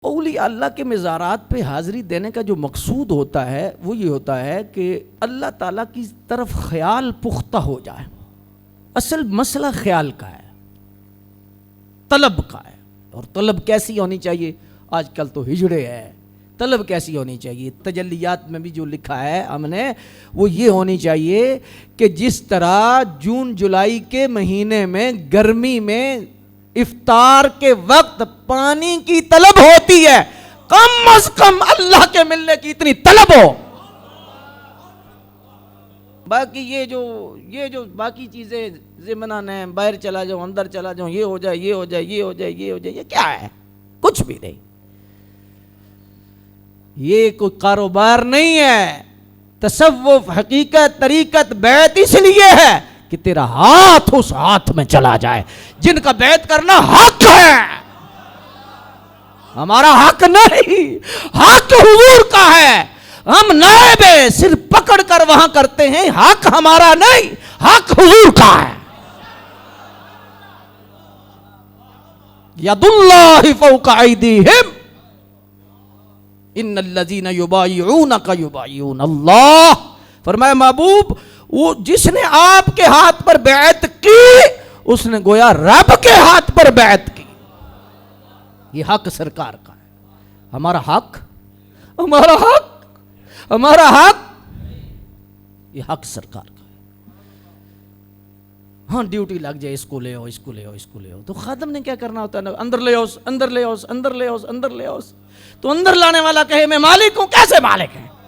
اولیاء اللہ کے مزارات پہ حاضری دینے کا جو مقصود ہوتا ہے وہ یہ ہوتا ہے کہ اللہ تعالیٰ کی طرف خیال پختہ ہو جائے۔ اصل مسئلہ خیال کا ہے، طلب کا ہے۔ اور طلب کیسی ہونی چاہیے؟ آج کل تو ہجڑے ہے، طلب کیسی ہونی چاہیے؟ تجلیات میں بھی جو لکھا ہے ہم نے وہ یہ ہونی چاہیے کہ جس طرح جون جولائی کے مہینے میں گرمی میں افطار کے وقت پانی کی طلب ہوتی ہے، کم از کم اللہ کے ملنے کی اتنی طلب ہو۔ باقی یہ جو باقی چیزیں ضمناً ہیں، باہر چلا جاؤ، اندر چلا جاؤ، یہ ہو جائے، یہ ہو جائے، یہ ہو جائے، یہ ہو جائے، یہ کیا ہے؟ کچھ بھی نہیں۔ یہ کوئی کاروبار نہیں ہے۔ تصوف، حقیقت، طریقت، بیعت اس لیے ہے کہ تیرا ہاتھ اس ہاتھ میں چلا جائے جن کا بیعت کرنا حق ہے۔ ہمارا حق نہیں، حق حضور کا ہے۔ ہم نائب صرف پکڑ کر وہاں کرتے ہیں، حق ہمارا نہیں، حق حضور کا ہے۔ ید اللہ فوق ایدیہم ان الذین یبایعونک یبایعون اللہ۔ فرمایا محبوب، وہ جس نے آپ کے ہاتھ پر بیعت کی اس نے گویا رب کے ہاتھ پر بیعت کی۔ یہ حق سرکار کا ہے۔ ہمارا حق، ہمارا حق، ہمارا حق، یہ حق سرکار کا ہے۔ ہاں ڈیوٹی لگ جائے، اس کو لے آؤ، اس کو لے آؤ، اس کو لے آؤ، تو خادم نے کیا کرنا ہوتا ہے؟ اندر لے آؤ، اندر لے آؤ، اندر لے آؤ، اندر لے آؤ۔ تو اندر لانے والا کہے میں مالک ہوں، کیسے مالک ہے؟